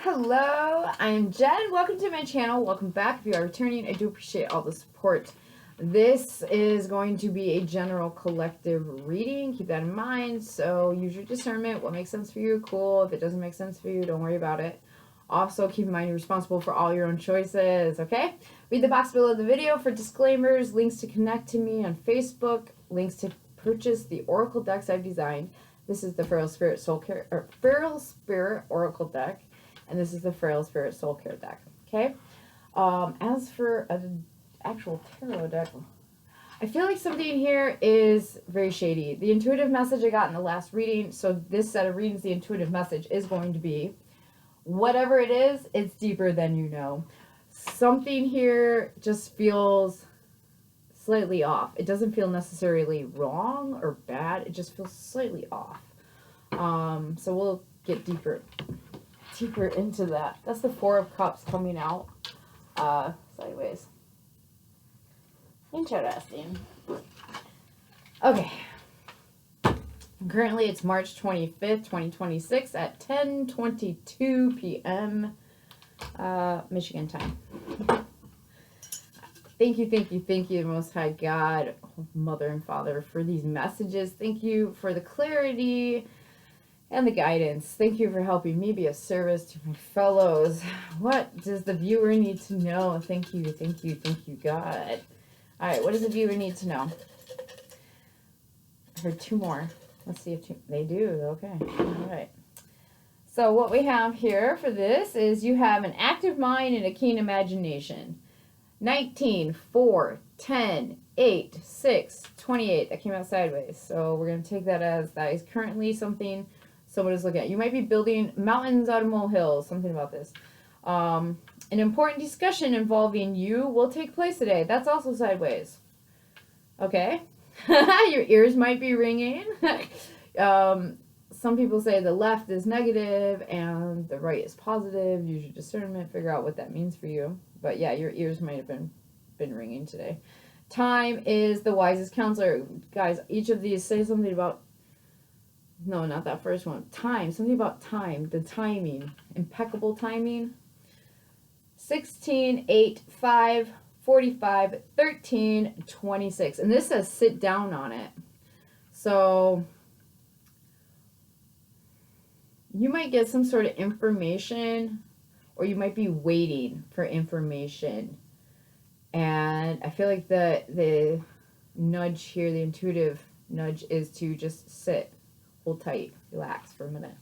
Hello, I'm Jen. Welcome to my channel. Welcome back. If you are returning, I do appreciate all the support. This is going to be a general collective reading. Keep that in mind. So use your discernment. What makes sense for you, cool. If it doesn't make sense for you, don't worry about it. Also, keep in mind you're responsible for all your own choices, okay? Read the box below the video for disclaimers, links to connect to me on Facebook, links to purchase the Oracle decks I've designed. This is the FeralSpirit Soul Care, or FeralSpirit Oracle deck. And this is the FeralSpirit Soul Care deck, okay? As for an actual tarot deck, I feel like something here is very shady. The intuitive message I got in the last reading, so this set of readings, the intuitive message is going to be, whatever it is, it's deeper than you know. Something here just feels slightly off. It doesn't feel necessarily wrong or bad. It just feels slightly off. So we'll get deeper into that. That's the Four of Cups coming out sideways. Interesting. Okay. Currently it's March 25th, 2026 at 10:22 p.m. Michigan time. Thank you, Most High God, Mother and Father, for these messages. Thank you for the clarity and the guidance. Thank you for helping me be of service to my fellows. What does the viewer need to know? Thank you, God. All right, what does the viewer need to know? I heard two more. Let's see if they do. Okay, all right. So what we have here for this is you have an active mind and a keen imagination. 19, 4, 10, 8, 6, 28. That came out sideways. So we're going to take that as that is currently something someone is looking at. You might be building mountains out of molehills, something about this. An important discussion involving you will take place today. That's also sideways. Okay. Your ears might be ringing. Some people say the left is negative and the right is positive. Use your discernment. Figure out what that means for you. But yeah, your ears might have been ringing today. Time is the wisest counselor. Guys, each of these say something about, no, not that first one. Time. Something about time. The timing. Impeccable timing. 16, 8, 5, 45, 13, 26. And this says sit down on it. So you might get some sort of information, or you might be waiting for information. And I feel like the nudge here, the intuitive nudge, is to just sit. Hold tight. Relax for a minute.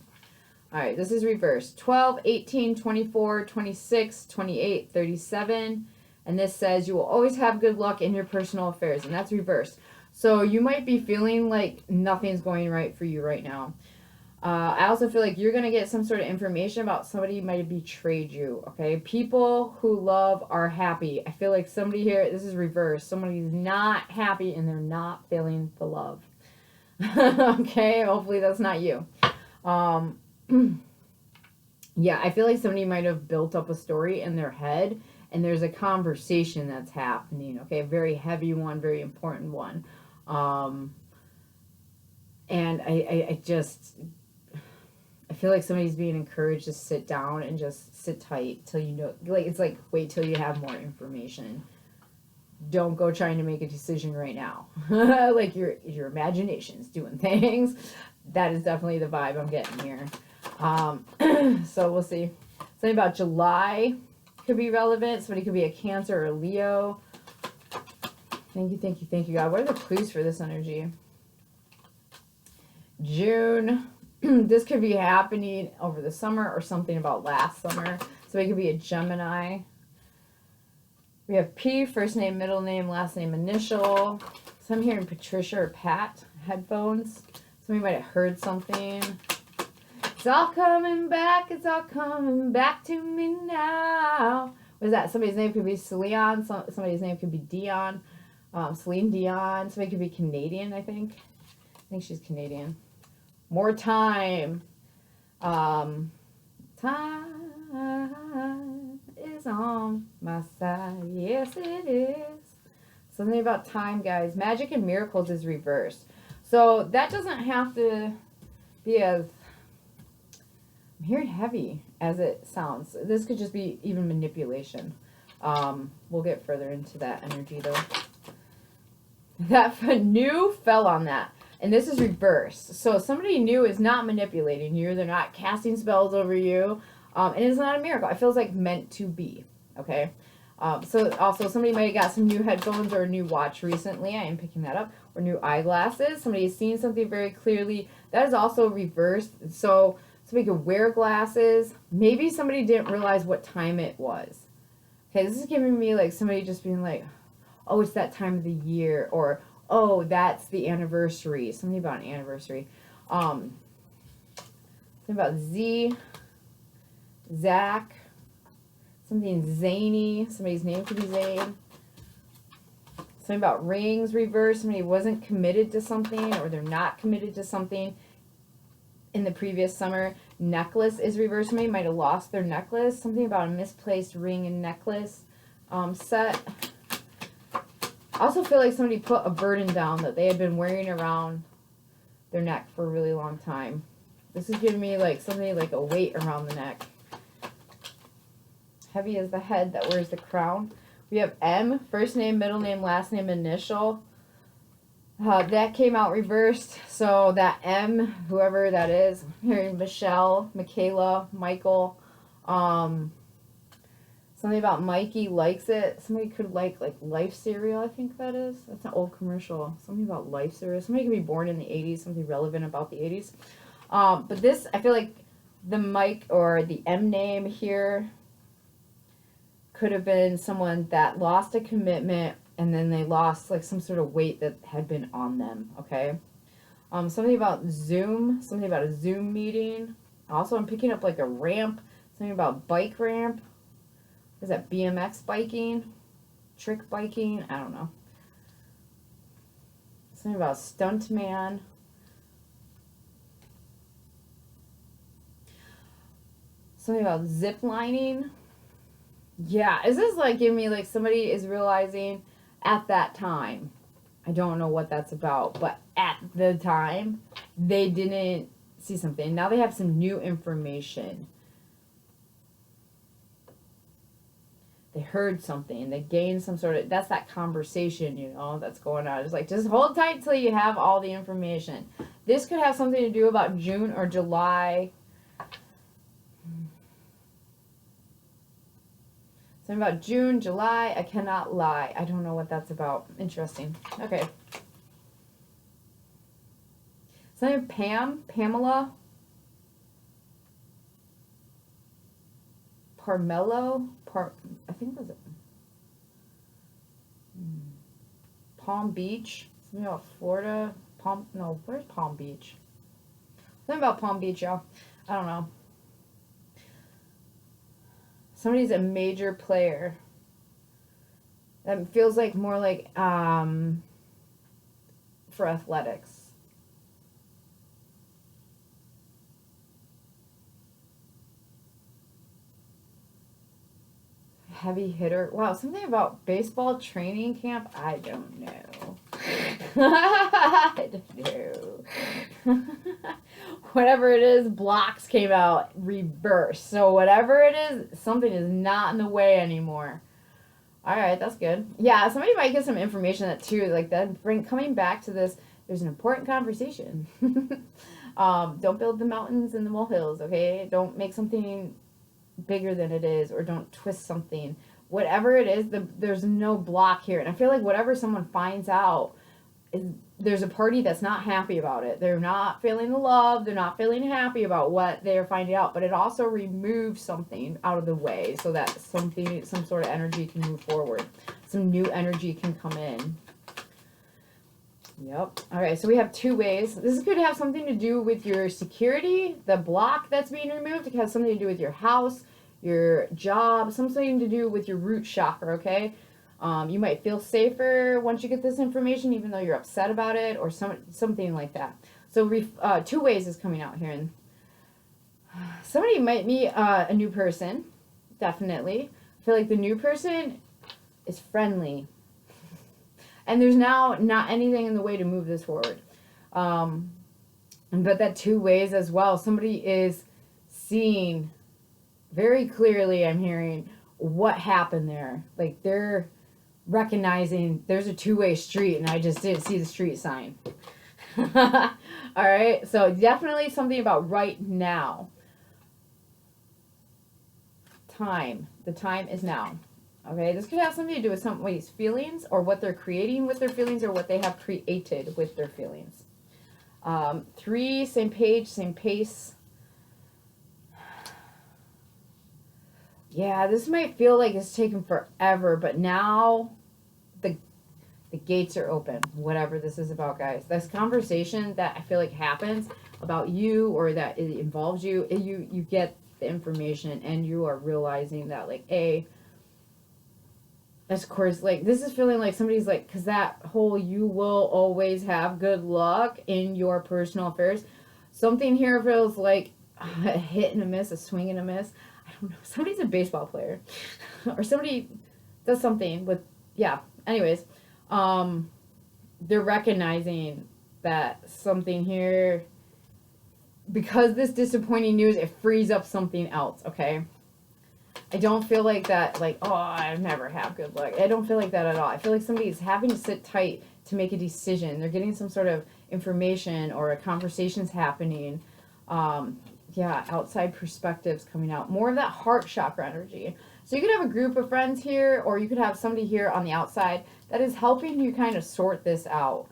All right, this is reverse. 12, 18, 24, 26, 28, 37. And this says you will always have good luck in your personal affairs. And that's reverse. So you might be feeling like nothing's going right for you right now. I also feel like you're going to get some sort of information about somebody who might have betrayed you, okay? People who love are happy. I feel like somebody here, this is reverse. Somebody's not happy and they're not feeling the love. Okay, hopefully that's not you. Yeah, I feel like somebody might have built up a story in their head and there's a conversation that's happening, okay? A very heavy one, very important one. And I feel like somebody's being encouraged to sit down and just sit tight till you know, like, it's like, wait till you have more information. Don't go trying to make a decision right now. Like your imagination's doing things. That is definitely the vibe I'm getting here. So we'll see. Something about July could be relevant. Somebody could be a Cancer or a Leo. Thank you, God. What are the clues for this energy? June. This could be happening over the summer or something about last summer. So it could be a Gemini. We have P, first name, middle name, last name, initial. So I'm hearing Patricia or Pat, headphones. Somebody might have heard something. It's all coming back to me now. What is that? Somebody's name could be Celine. Somebody's name could be Dion. Celine Dion. Somebody could be Canadian, I think. I think she's Canadian. More time. Time is on my side. Yes, it is. Something about time, guys. Magic and miracles is reversed. So that doesn't have to be as I'm hearing heavy as it sounds. This could just be even manipulation. We'll get further into that energy though. That new fell on that. And this is reversed. So somebody new is not manipulating you. They're not casting spells over you. And it's not a miracle. It feels like meant to be. Okay. So also somebody might have got some new headphones or a new watch recently. I am picking that up. Or new eyeglasses. Somebody is seeing something very clearly. That is also reversed. So somebody could wear glasses. Maybe somebody didn't realize what time it was. Okay, this is giving me like somebody just being like, oh, it's that time of the year. Or, oh, that's the anniversary. Something about an anniversary. Something about Z, Zach, something zany. Somebody's name could be Zane. Something about rings reversed. Somebody wasn't committed to something, or they're not committed to something in the previous summer. Necklace is reversed. Somebody might have lost their necklace. Something about a misplaced ring and necklace set. I also feel like somebody put a burden down that they had been wearing around their neck for a really long time. This is giving me like something like a weight around the neck. Heavy is the head that wears the crown. We have M, first name, middle name, last name, initial. That came out reversed. So that M, whoever that is, hearing Michelle, Michaela, Michael. Something about Mikey likes it. Somebody could like Life cereal, I think that is. That's an old commercial. Something about Life cereal. Somebody could be born in the 80s, something relevant about the 80s. But this, I feel like the Mike or the M name here could have been someone that lost a commitment and then they lost like some sort of weight that had been on them, okay? Something about Zoom, something about a Zoom meeting. Also, I'm picking up like a ramp, something about bike ramp. Is that BMX biking? Trick biking? I don't know. Something about stunt man. Something about zip lining. Yeah, is this like giving me like somebody is realizing at that time, I don't know what that's about, but at the time, they didn't see something. Now they have some new information. They heard something. They gained some sort of, that's that conversation, you know, that's going on. It's like, just hold tight till you have all the information. This could have something to do about June or July. Something about June, July, I cannot lie. I don't know what that's about. Interesting. Okay. Something Pam, Pamela, Parmelo, I think was it Palm Beach? Something about Florida. Where's Palm Beach? Something about Palm Beach, y'all. I don't know. Somebody's a major player. That feels like more like for athletics. Heavy hitter. Wow, something about baseball training camp? I don't know. I don't know. Whatever it is, blocks came out reversed. So whatever it is, something is not in the way anymore. Alright, that's good. Yeah, somebody might get some information that too, like that coming back to this, there's an important conversation. Don't build the mountains and the molehills, okay? Don't make something bigger than it is, or don't twist something. Whatever it is, there's no block here. And I feel like whatever someone finds out, there's a party that's not happy about it. They're not feeling the love. They're not feeling happy about what they're finding out. But it also removes something out of the way so that some sort of energy can move forward. Some new energy can come in. Yep. All right, so we have two ways. This could have something to do with your security, the block that's being removed. It could have something to do with your house, your job, something to do with your root chakra, okay? You might feel safer once you get this information, even though you're upset about it, or something like that. So two ways is coming out here. And somebody might meet a new person, definitely. I feel like the new person is friendly. And there's now not anything in the way to move this forward. But that two ways as well. Somebody is seeing very clearly, I'm hearing what happened there. Like they're recognizing there's a two-way street and I just didn't see the street sign. All right, so definitely something about right now. Time. The time is now. Okay, this could have something to do with somebody's feelings or what they're creating with their feelings or what they have created with their feelings. 3, same page, same pace. Yeah, this might feel like it's taken forever, but now the gates are open. Whatever this is about, guys. This conversation that I feel like happens about you or that it involves you, you get the information and you are realizing that, like, of course, like, this is feeling like somebody's like, because that whole you will always have good luck in your personal affairs. Something here feels like a hit and a miss, a swing and a miss. I don't know. Somebody's a baseball player or somebody does something with, yeah. Anyways, they're recognizing that something here, because this disappointing news, it frees up something else, okay? I don't feel like that, like, oh, I never have good luck. I don't feel like that at all. I feel like somebody's having to sit tight to make a decision. They're getting some sort of information or a conversation's happening. Yeah, outside perspectives coming out. More of that heart chakra energy. So you could have a group of friends here, or you could have somebody here on the outside that is helping you kind of sort this out.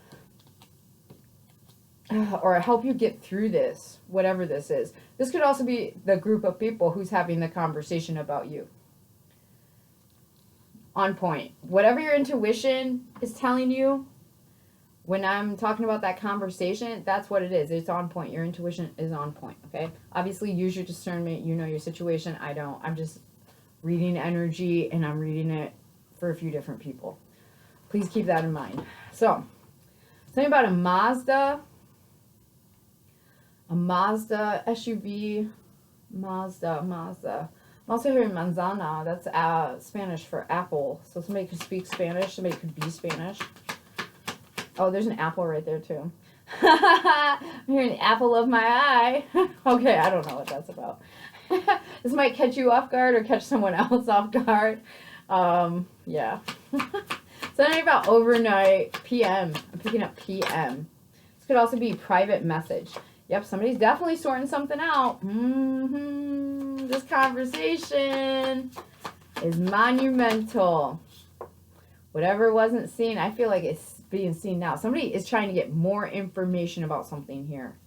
Or help you get through this, whatever this is. This could also be the group of people who's having the conversation about you. On point. Whatever your intuition is telling you, when I'm talking about that conversation, that's what it is. It's on point. Your intuition is on point, okay? Obviously, use your discernment. You know your situation. I don't. I'm just reading energy, and I'm reading it for a few different people. Please keep that in mind. So, something about a Mazda. A Mazda SUV, Mazda. I'm also hearing manzana. That's Spanish for apple. So somebody could speak Spanish. Somebody could be Spanish. Oh, there's an apple right there too. I'm hearing the apple of my eye. Okay, I don't know what that's about. This might catch you off guard or catch someone else off guard. Yeah. Something about overnight, PM. I'm picking up PM. This could also be private message. Yep, somebody's definitely sorting something out. This conversation is monumental. Whatever wasn't seen, I feel like it's being seen now. Somebody is trying to get more information about something here.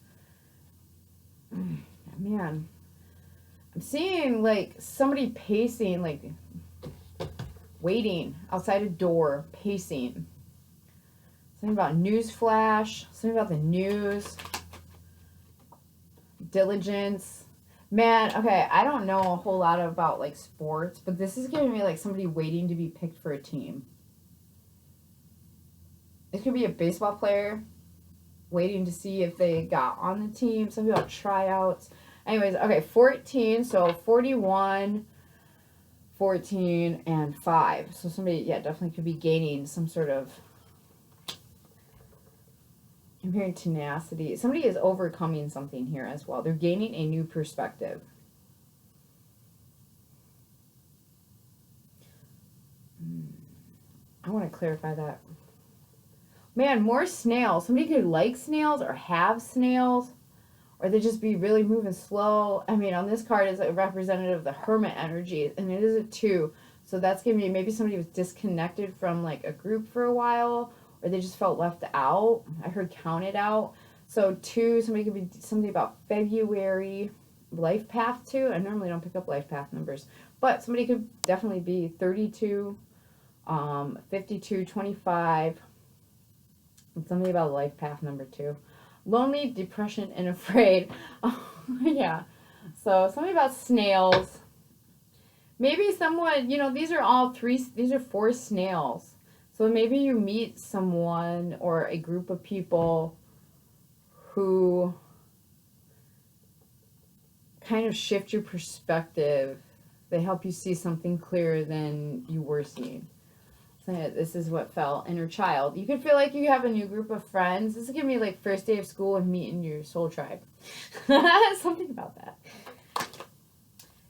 Man, I'm seeing like somebody pacing, like waiting outside a door, pacing. Something about news flash, something about the news. Diligence. Man, okay, I don't know a whole lot about like sports, but this is giving me like somebody waiting to be picked for a team. It could be a baseball player waiting to see if they got on the team. Something about tryouts. Anyways, okay, 14, so 41, 14, and 5. So somebody, yeah, definitely could be gaining some sort of, I'm hearing tenacity. Somebody is overcoming something here as well. They're gaining a new perspective. I want to clarify that. Man, more snails. Somebody could like snails or have snails, or they just be really moving slow. I mean, on this card is a representative of the Hermit energy, and it is a 2. So that's giving me maybe somebody was disconnected from like a group for a while, or they just felt left out. I heard counted out. So 2, somebody could be something about February, life path 2. I normally don't pick up life path numbers, but somebody could definitely be 32, 52, 25, and something about life path number 2. Lonely, depression, and afraid. Oh, yeah. So something about snails. Maybe someone, you know, these are 4 snails. So maybe you meet someone or a group of people who kind of shift your perspective. They help you see something clearer than you were seeing. So this is what fell, inner child. You could feel like you have a new group of friends. This is giving me like first day of school and meeting your soul tribe. Something about that.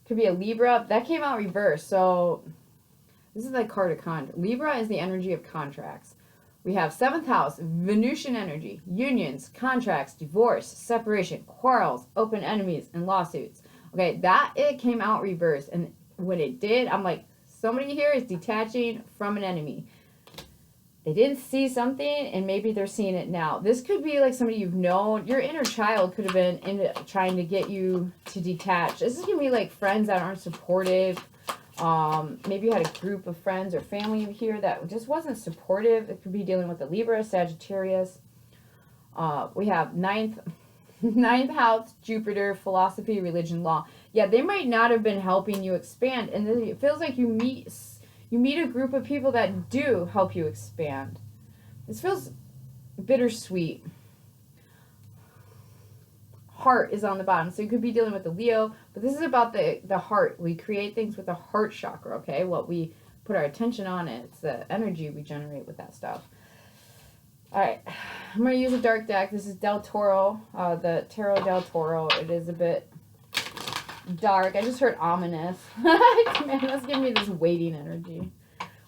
Could be a Libra. That came out reversed. So this is like card of Libra is the energy of contracts. We have 7th house, Venusian energy, unions, contracts, divorce, separation, quarrels, open enemies, and lawsuits. Okay, it came out reversed. And when it did, I'm like, somebody here is detaching from an enemy. They didn't see something, and maybe they're seeing it now. This could be like somebody you've known. Your inner child could have been trying to get you to detach. This is going to be like friends that aren't supportive. Maybe you had a group of friends or family here that just wasn't supportive. It could be dealing with the Libra, Sagittarius. We have ninth house, Jupiter, philosophy, religion, law. Yeah, they might not have been helping you expand. And then it feels like you meet a group of people that do help you expand. This feels bittersweet. Heart is on the bottom. So you could be dealing with the Leo, but this is about the heart. We create things with the heart chakra, okay? What we put our attention on, it's the energy we generate with that stuff. All right, I'm going to use a dark deck. This is Del Toro, the Tarot Del Toro. It is a bit dark. I just heard ominous. Man, that's giving me this waiting energy.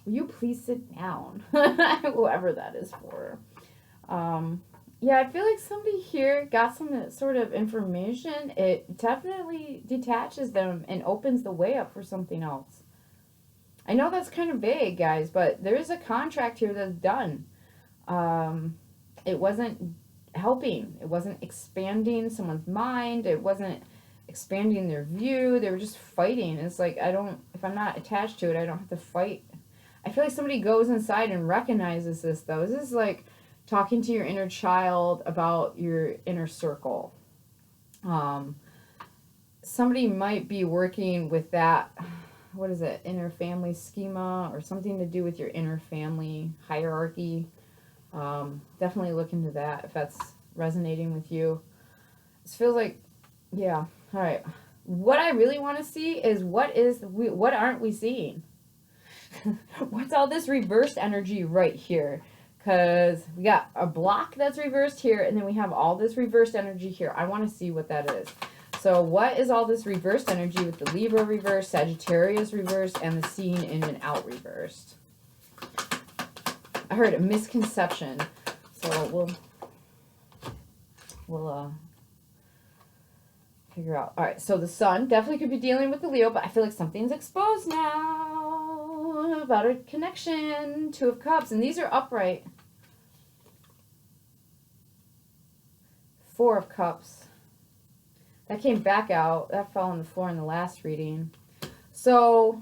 Will you please sit down? Whoever that is for. Yeah, I feel like somebody here got some sort of information. It definitely detaches them and opens the way up for something else. I know that's kind of vague, guys, but there is a contract here that's done. It wasn't helping. It wasn't expanding someone's mind. It wasn't expanding their view. They were just fighting. It's like, if I'm not attached to it, I don't have to fight. I feel like somebody goes inside and recognizes this, though. This is like talking to your inner child about your inner circle. Somebody might be working with that, what is it, inner family schema, or something to do with your inner family hierarchy. Definitely look into that if that's resonating with you. This feels like, yeah. All right. What I really want to see is what aren't we seeing? What's all this reversed energy right here? Because we got a block that's reversed here, and then we have all this reversed energy here. I want to see what that is. So what is all this reversed energy with the Libra reversed, Sagittarius reversed, and the seeing in and out reversed? I heard a misconception. So we'll figure out. All right, so the sun definitely could be dealing with the Leo, but I feel like something's exposed now about a connection. 2 of Cups, and these are upright. 4 of Cups. That came back out. That fell on the floor in the last reading. So,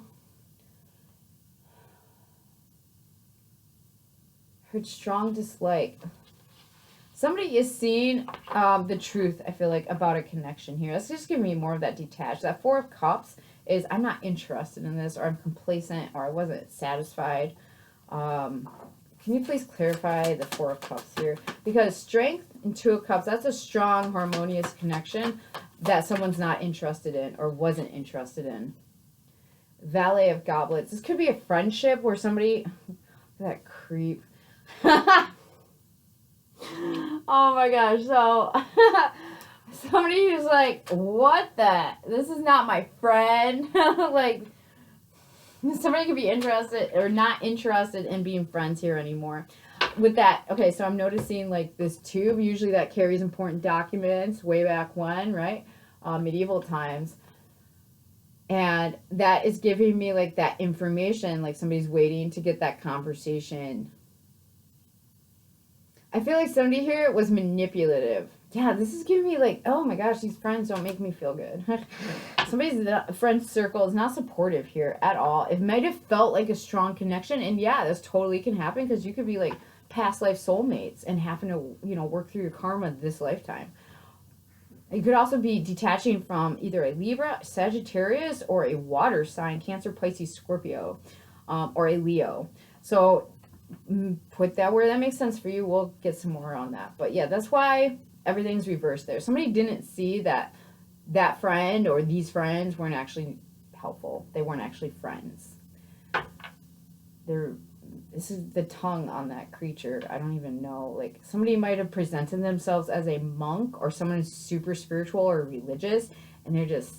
heard strong dislike. Somebody is seeing the truth, I feel like, about a connection here. Let's just give me more of that detached. That 4 of Cups is, I'm not interested in this, or I'm complacent, or I wasn't satisfied. Can you please clarify the 4 of Cups here? Because strength and 2 of Cups, that's a strong, harmonious connection that someone's not interested in or wasn't interested in. Valet of Goblets. This could be a friendship where somebody... That creep. Oh my gosh. So, somebody who's like, what the... This is not my friend. Like... Somebody could be interested or not interested in being friends here anymore. With that, okay, so I'm noticing like this tube, usually that carries important documents way back when, right? Medieval times. And that is giving me like that information, like somebody's waiting to get that conversation. I feel like somebody here was manipulative. Yeah, this is giving me like, oh my gosh, these friends don't make me feel good. Somebody's friend circle is not supportive here at all. It might have felt like a strong connection, and yeah, this totally can happen because you could be like past life soulmates and having to, you know, work through your karma this lifetime. You could also be detaching from either a Libra, Sagittarius, or a water sign, Cancer, Pisces, Scorpio, or a Leo. So put that where that makes sense for you. We'll get some more on that. But yeah, that's why everything's reversed there. Somebody didn't see that that friend or these friends weren't actually helpful. They weren't actually friends. This is the tongue on that creature. I don't even know. Like, somebody might have presented themselves as a monk or someone who's super spiritual or religious, and they're just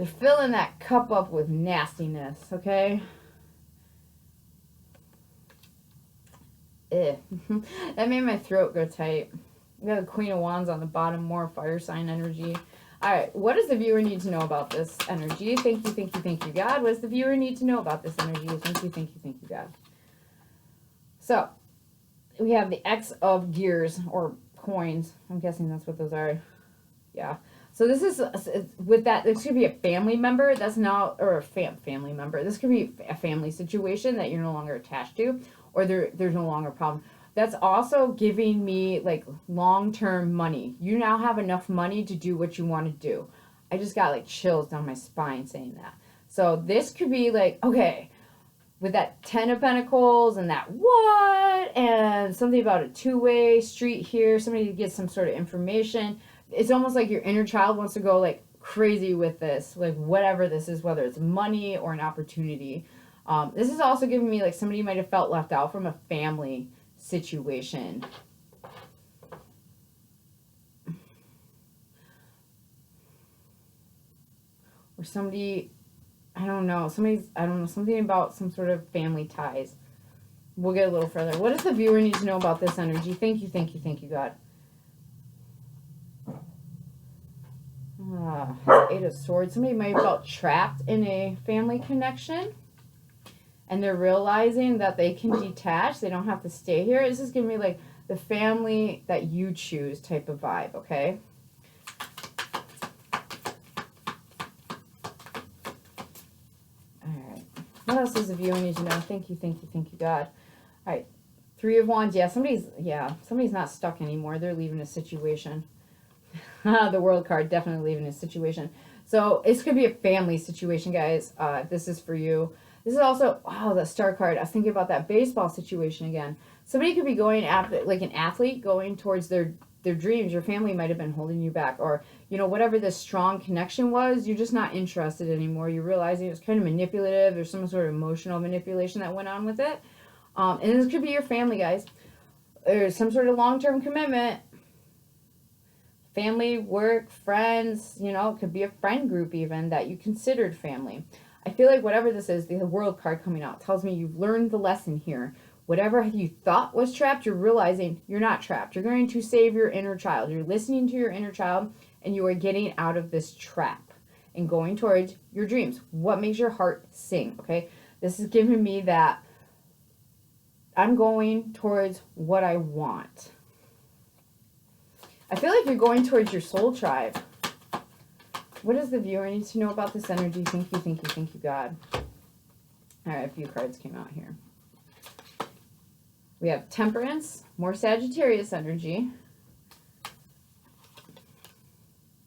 they're filling that cup up with nastiness, okay? That made my throat go tight. We got the Queen of Wands on the bottom, more fire sign energy. All right, what does the viewer need to know about this energy? Thank you, thank you, thank you, God. What does the viewer need to know about this energy? Thank you, thank you, thank you, God. So, we have the X of gears, or coins. I'm guessing that's what those are. Yeah. So this is, with that, this could be a family member that's now, or a family member. This could be a family situation that you're no longer attached to, or there's no longer a problem. That's also giving me, like, long-term money. You now have enough money to do what you want to do. I just got, like, chills down my spine saying that. So this could be, like, okay, with that 10 of Pentacles and that what, and something about a two-way street here, somebody to get some sort of information. It's almost like your inner child wants to go, like, crazy with this, like, whatever this is, whether it's money or an opportunity. This is also giving me, like, somebody might have felt left out from a family situation. Or somebody, I don't know, something about some sort of family ties. We'll get a little further. What does the viewer need to know about this energy? Thank you, thank you, thank you, God. Eight of Swords. Somebody might have felt trapped in a family connection, and they're realizing that they can detach. They don't have to stay here. This is giving me, like, the family that you choose type of vibe, okay? All right. What else does the viewer need to know? Thank you, thank you, thank you, God. All right. Three of Wands. Yeah, somebody's not stuck anymore. They're leaving a situation. The World card, definitely leaving a situation. So this could be a family situation, guys. This is for you. This is also, wow, the Star card. I was thinking about that baseball situation again. Somebody could be going after, like an athlete, going towards their dreams. Your family might have been holding you back, or, you know, whatever this strong connection was, you're just not interested anymore. You're realizing it was kind of manipulative. There's some sort of emotional manipulation that went on with it. And this could be your family, guys. There's some sort of long-term commitment. Family, work, friends, you know, it could be a friend group even that you considered family. I feel like whatever this is, the World card coming out tells me you've learned the lesson here. Whatever you thought was trapped, you're realizing you're not trapped. You're going to save your inner child. You're listening to your inner child, and you are getting out of this trap and going towards your dreams. What makes your heart sing, okay? This is giving me that I'm going towards what I want. I feel like you're going towards your soul tribe. What does the viewer need to know about this energy? Thank you, thank you, thank you, God. All right, a few cards came out here. We have Temperance, more Sagittarius energy.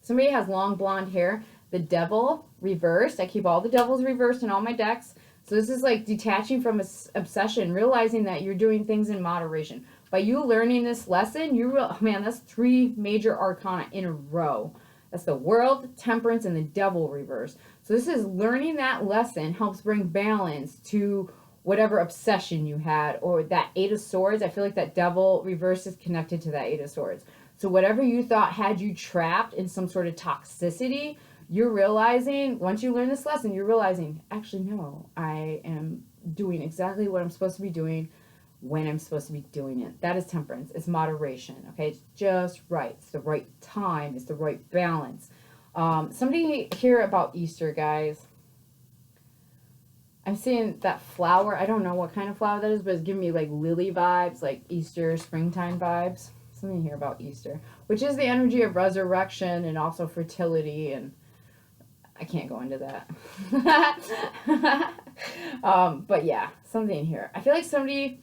Somebody has long blonde hair. The Devil reversed. I keep all the Devils reversed in all my decks. So this is like detaching from obsession, realizing that you're doing things in moderation. By you learning this lesson, man, that's 3 major arcana in a row. That's the World, Temperance, and the Devil reverse. So this is learning that lesson helps bring balance to whatever obsession you had, or that 8 of Swords. I feel like that Devil reverse is connected to that 8 of Swords. So whatever you thought had you trapped in some sort of toxicity, you're realizing, once you learn this lesson, you're realizing, actually, no, I am doing exactly what I'm supposed to be doing when I'm supposed to be doing it. That is Temperance. It's moderation, okay? It's just right. It's the right time. It's the right balance. Somebody hear about Easter, guys. I'm seeing that flower. I don't know what kind of flower that is, but it's giving me like lily vibes, like Easter, springtime vibes. Something here about Easter, which is the energy of resurrection and also fertility, and I can't go into that. But yeah, something here. I feel like somebody,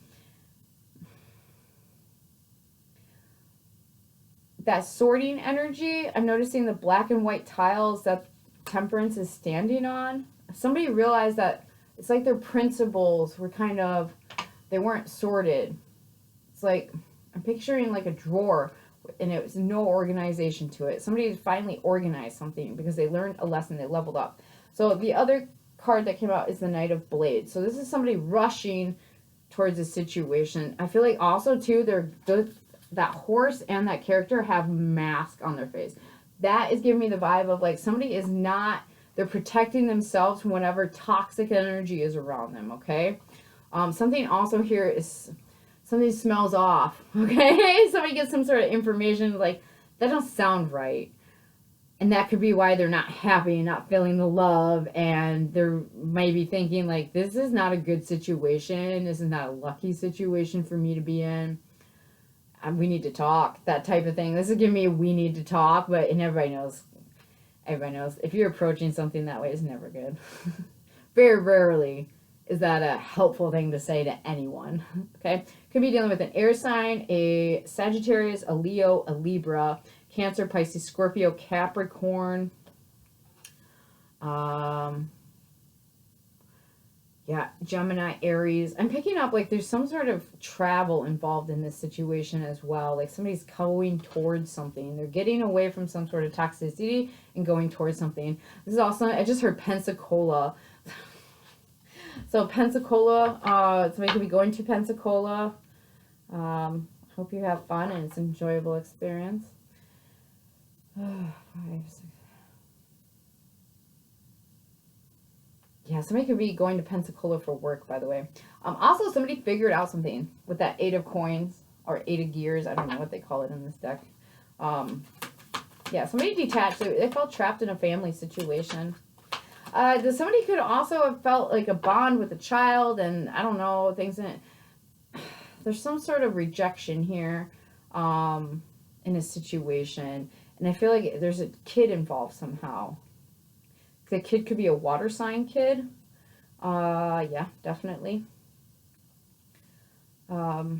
that sorting energy, I'm noticing the black and white tiles that Temperance is standing on. Somebody realized that it's like their principles were kind of, they weren't sorted. It's like, I'm picturing like a drawer, and it was no organization to it. Somebody finally organized something because they learned a lesson, they leveled up. So the other card that came out is the Knight of Blades. So this is somebody rushing towards a situation. I feel like also too, that horse and that character have mask on their face. That is giving me the vibe of like somebody is not They're protecting themselves from whatever toxic energy is around them, okay? Something also here is, something smells off, okay? Somebody gets some sort of information like, that don't sound right. And that could be why they're not happy and not feeling the love. And they're maybe thinking like, this is not a good situation. This is not a lucky situation for me to be in. We need to talk, that type of thing. This is giving me a we need to talk, but and everybody knows if you're approaching something that way, it's never good. Very rarely is that a helpful thing to say to anyone. Okay, could be dealing with an air sign, a Sagittarius, a Leo, a Libra, Cancer, Pisces, Scorpio, Capricorn. Yeah, Gemini, Aries. I'm picking up like there's some sort of travel involved in this situation as well. Like somebody's going towards something. They're getting away from some sort of toxicity and going towards something. This is also, I just heard Pensacola. So Pensacola, somebody could be going to Pensacola. Hope you have fun and it's an enjoyable experience. 5, 6. Yeah, somebody could be going to Pensacola for work, by the way. Also, somebody figured out something with that 8 of coins or 8 of gears. I don't know what they call it in this deck. Yeah, somebody detached. They felt trapped in a family situation. Somebody could also have felt like a bond with a child and, I don't know, things in it. There's some sort of rejection here in a situation. And I feel like there's a kid involved somehow. The kid could be a water sign kid. Yeah, definitely. I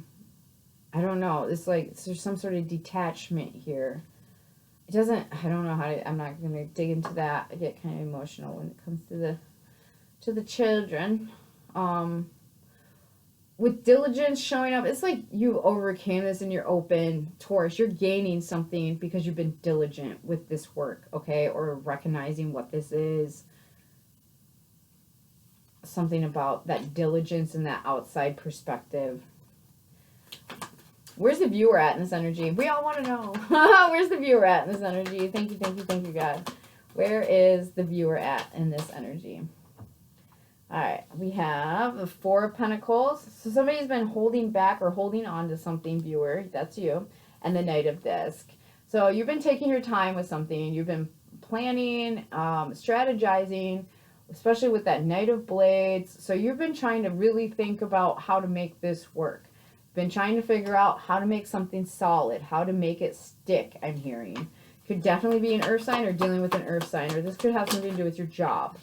don't know. It's like there's some sort of detachment here. It doesn't, I don't know how to, I'm not going to dig into that. I get kind of emotional when it comes to the children. With diligence showing up, it's like you overcame this and you're open. Taurus, you're gaining something because you've been diligent with this work, okay? Or recognizing what this is. Something about that diligence and that outside perspective. Where's the viewer at in this energy? We all want to know. Where's the viewer at in this energy? Thank you, thank you, thank you, God. Where is the viewer at in this energy? All right, we have the 4 of Pentacles. So somebody's been holding back or holding on to something, viewer. That's you. And the Knight of Disc. So you've been taking your time with something. You've been planning, strategizing, especially with that Knight of Blades. So you've been trying to really think about how to make this work. Been trying to figure out how to make something solid, how to make it stick, I'm hearing. Could definitely be an earth sign or dealing with an earth sign, or this could have something to do with your job.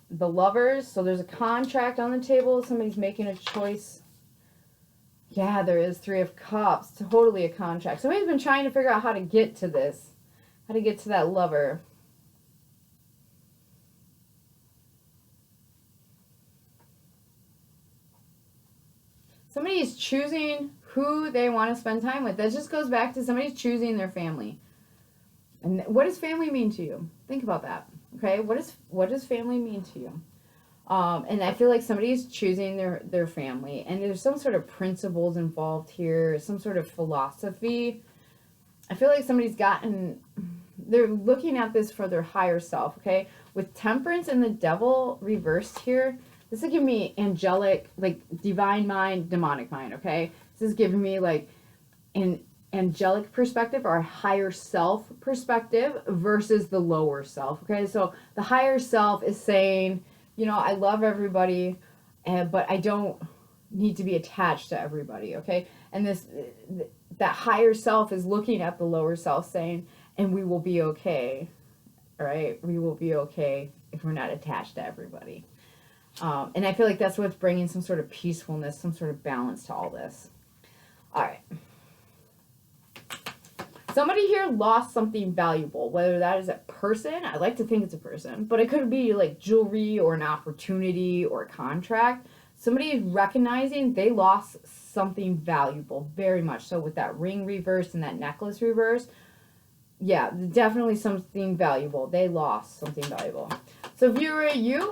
The Lovers, so there's a contract on the table. Somebody's making a choice. Yeah, there is 3 of Cups. Totally a contract. Somebody's been trying to figure out how to get to this. How to get to that lover. Somebody's choosing who they want to spend time with. That just goes back to somebody's choosing their family. And what does family mean to you? Think about that. Okay, what does family mean to you? And I feel like somebody's choosing their family, and there's some sort of principles involved here, some sort of philosophy. I feel like somebody's they're looking at this for their higher self, okay? With Temperance and the Devil reversed here, this is giving me angelic, like divine mind, demonic mind, okay? This is giving me like an angelic perspective or a higher self perspective versus the lower self, okay? So the higher self is saying, you know, I love everybody, but I don't need to be attached to everybody, okay? And that higher self is looking at the lower self saying, and we will be okay, all right? We will be okay if we're not attached to everybody. And I feel like that's what's bringing some sort of peacefulness, some sort of balance to all this. All right. Somebody here lost something valuable, whether that is a person. I like to think it's a person, but it could be like jewelry or an opportunity or a contract. Somebody is recognizing they lost something valuable, very much so, with that ring reverse and that necklace reverse. Yeah, definitely something valuable. They lost something valuable. So viewer, you're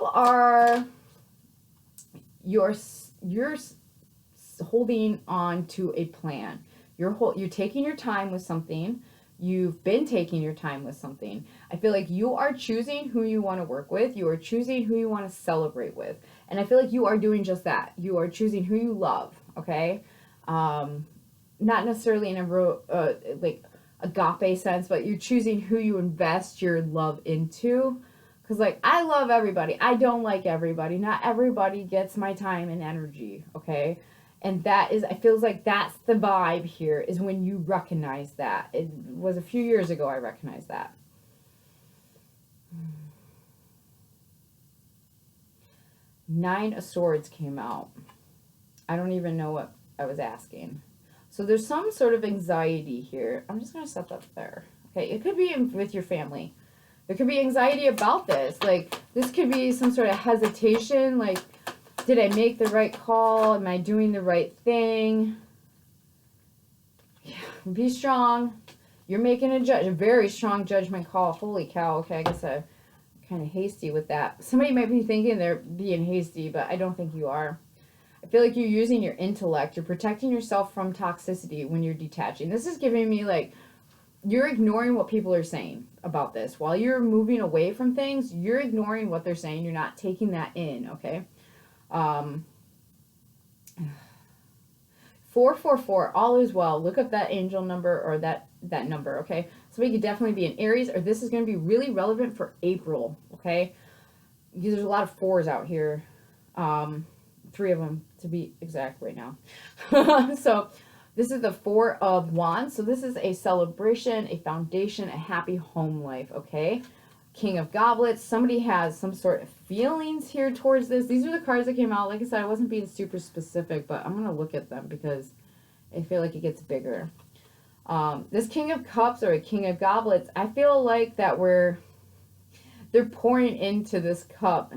holding on to a plan. You're taking your time with something. you've been taking your time with something. I feel like you are choosing who you want to work with. You are choosing who you want to celebrate with. And I feel like you are doing just that. You are choosing who you love, okay? Not necessarily in a like agape sense, but you're choosing who you invest your love into. Because, like, I love everybody. I don't like everybody. Not everybody gets my time and energy, okay? And that is, I feels like that's the vibe here, is when you recognize that. It was a few years ago I recognized that. Nine of Swords came out. I don't even know what I was asking. So there's some sort of anxiety here. I'm just going to set that there. Okay, it could be with your family. There could be anxiety about this. Like, this could be some sort of hesitation. Like, did I make the right call? Am I doing the right thing? Yeah, be strong. You're making a very strong judgment call. Holy cow. Okay, I guess I'm kind of hasty with that. Somebody might be thinking they're being hasty, but I don't think you are. I feel like you're using your intellect. You're protecting yourself from toxicity when you're detaching. This is giving me, like, you're ignoring what people are saying about this. While you're moving away from things, you're ignoring what they're saying. You're not taking that in, okay? 444, all is well. Look up that angel number or that number, okay? Somebody could definitely be an Aries, or this is going to be really relevant for April, okay? Because there's a lot of fours out here. 3 of them, to be exact right now. So this is the 4 of Wands. So this is a celebration, a foundation, a happy home life, okay? King of Goblets. Somebody has some sort of feelings here towards this. These are the cards that came out. Like I said, I wasn't being super specific, but I'm going to look at them because I feel like it gets bigger. This King of Cups or a King of Goblets, I feel like that they're pouring into this cup.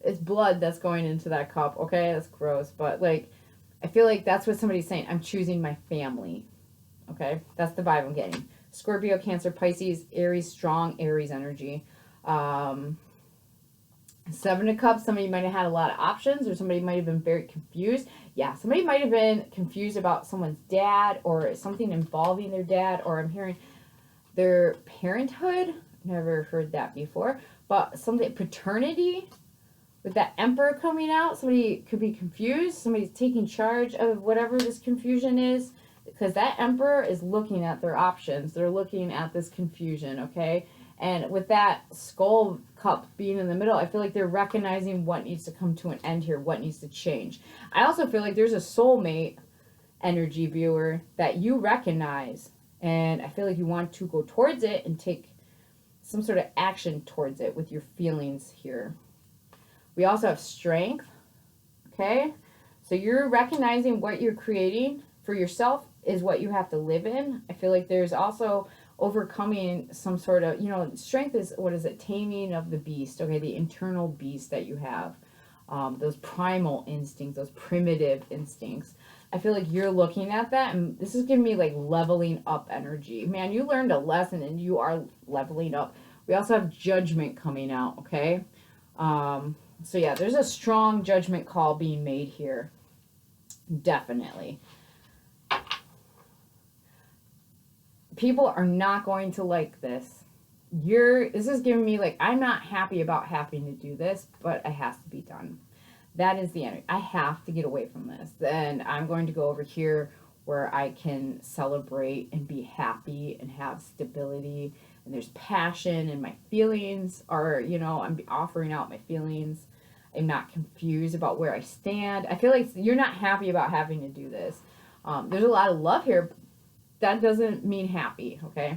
It's blood that's going into that cup, okay? That's gross, but, like, I feel like that's what somebody's saying. I'm choosing my family, okay? That's the vibe I'm getting. Scorpio, Cancer, Pisces, Aries, strong Aries energy. 7 of Cups, somebody might have had a lot of options, or somebody might have been very confused. Yeah, somebody might have been confused about someone's dad or something involving their dad, or I'm hearing their parenthood. Never heard that before. But something, paternity. With that Emperor coming out, somebody could be confused. Somebody's taking charge of whatever this confusion is. Because that Emperor is looking at their options. They're looking at this confusion, okay? And with that Skull Cup being in the middle, I feel like they're recognizing what needs to come to an end here, what needs to change. I also feel like there's a soulmate energy, viewer, that you recognize. And I feel like you want to go towards it and take some sort of action towards it with your feelings here. We also have Strength, okay? So you're recognizing what you're creating for yourself is what you have to live in. I feel like there's also overcoming some sort of, strength is, what is it? Taming of the beast, okay? The internal beast that you have. Those primal instincts, those primitive instincts. I feel like you're looking at that, and this is giving me, like, leveling up energy. Man, you learned a lesson, and you are leveling up. We also have Judgment coming out, okay? So yeah, there's a strong judgment call being made here. Definitely. People are not going to like this. This is giving me, like, I'm not happy about having to do this, but it has to be done. That is the energy. I have to get away from this. Then I'm going to go over here where I can celebrate and be happy and have stability. And there's passion, and my feelings are, I'm offering out my feelings. I'm not confused about where I stand. I feel like you're not happy about having to do this. There's a lot of love here. That doesn't mean happy, okay?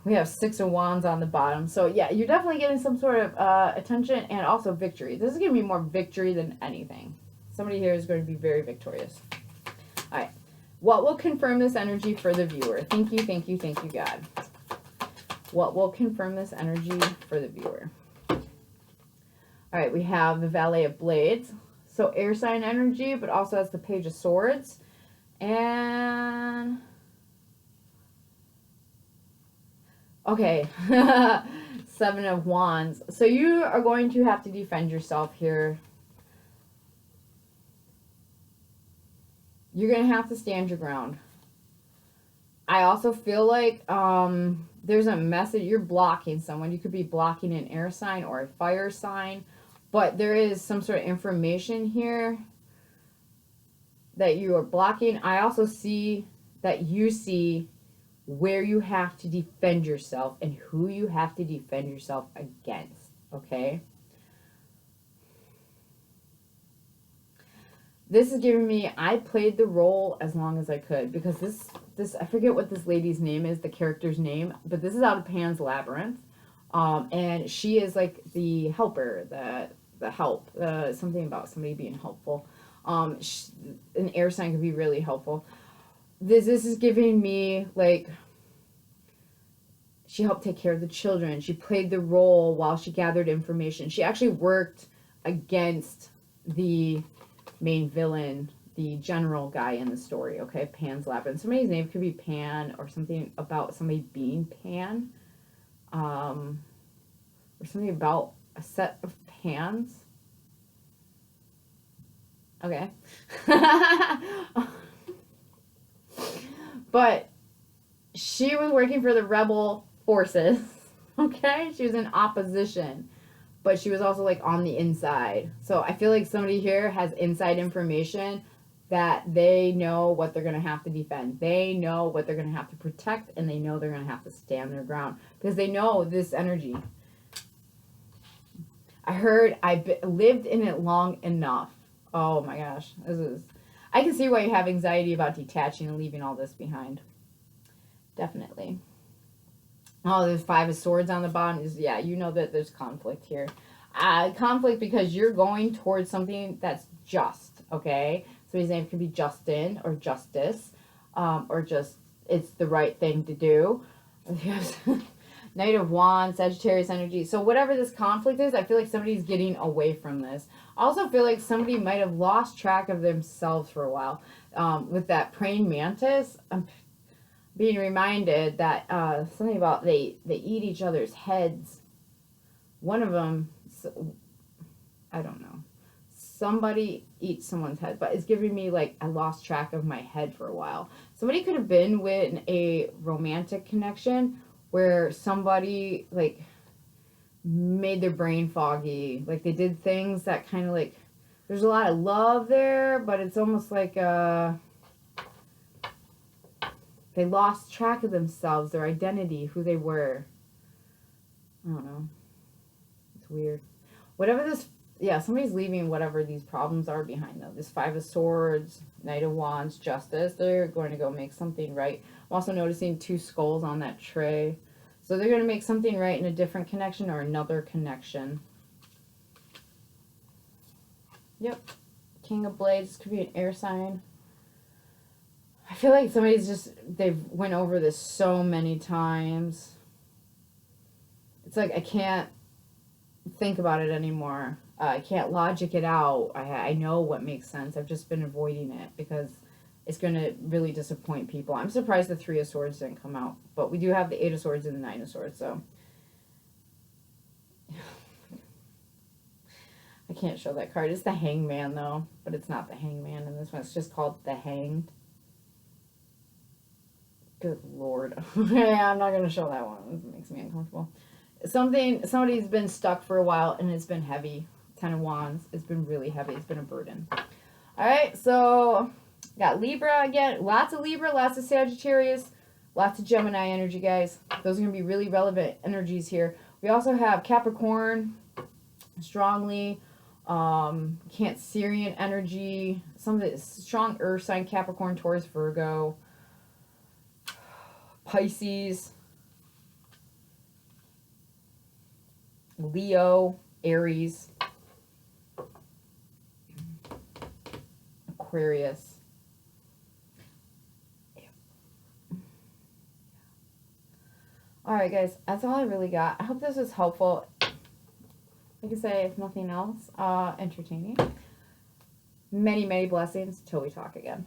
We have 6 of Wands on the bottom. So, yeah, you're definitely getting some sort of attention and also victory. This is going to be more victory than anything. Somebody here is going to be very victorious. All right. What will confirm this energy for the viewer? Thank you, thank you, thank you, God. What will confirm this energy for the viewer? All right, we have the Valet of Blades. So air sign energy, but also has the Page of Swords. And... okay. 7 of Wands. So you are going to have to defend yourself here. You're going to have to stand your ground. I also feel like there's a message. You're blocking someone. You could be blocking an air sign or a fire sign. But there is some sort of information here that you are blocking. I also see that you see where you have to defend yourself and who you have to defend yourself against. Okay? This is giving me, I played the role as long as I could, because this I forget what this lady's name is, the character's name, but this is out of Pan's Labyrinth, and she is like the helper, the help, something about somebody being helpful. An air sign could be really helpful. This is giving me like, she helped take care of the children. She played the role while she gathered information. She actually worked against the main villain, the general guy in the story, okay? Pan's Labyrinth. Somebody's name could be Pan, or something about somebody being Pan, or something about a set of pans. Okay. But she was working for the rebel forces, okay? She was in opposition. But she was also like on the inside. So I feel like somebody here has inside information that they know what they're going to have to defend. They know what they're going to have to protect, and they know they're going to have to stand their ground because they know this energy. I heard lived in it long enough. Oh my gosh. I can see why you have anxiety about detaching and leaving all this behind. Definitely. Oh, there's 5 of Swords on the bottom. Yeah, you know that there's conflict here. Conflict because you're going towards something that's just, okay? So his name could be Justin or Justice, or just it's the right thing to do. Knight of Wands, Sagittarius energy. So whatever this conflict is, I feel like somebody's getting away from this. I also feel like somebody might have lost track of themselves for a while. With that praying mantis, being reminded that something about they eat each other's heads. One of them, I don't know, somebody eats someone's head, but it's giving me like I lost track of my head for a while. Somebody could have been with a romantic connection where somebody like made their brain foggy, like they did things that kind of like, there's a lot of love there, but it's almost like they lost track of themselves, their identity, who they were. I don't know. It's weird. Whatever this, yeah, somebody's leaving whatever these problems are behind them. This 5 of Swords, Knight of Wands, Justice. They're going to go make something right. I'm also noticing 2 skulls on that tray. So they're going to make something right in a different connection or another connection. Yep. King of Blades. This could be an air sign. I feel like somebody's just, they've went over this so many times. It's like I can't think about it anymore. I can't logic it out. I know what makes sense. I've just been avoiding it because it's going to really disappoint people. I'm surprised the 3 of Swords didn't come out. But we do have the 8 of Swords and the 9 of Swords, so. I can't show that card. It's the Hangman, though. But it's not the Hangman in this one. It's just called the Hanged. Good Lord. Yeah, I'm not going to show that one. It makes me uncomfortable. Somebody's been stuck for a while, and it's been heavy. 10 of Wands. It's been really heavy. It's been a burden. Alright, so got Libra again. Lots of Libra, lots of Sagittarius, lots of Gemini energy, guys. Those are going to be really relevant energies here. We also have Capricorn, strongly, Cancerian energy, some of the strong earth sign, Capricorn, Taurus, Virgo, Pisces, Leo, Aries, Aquarius. Alright guys, that's all I really got. I hope this was helpful. Like I say, if nothing else, entertaining. Many, many blessings till we talk again.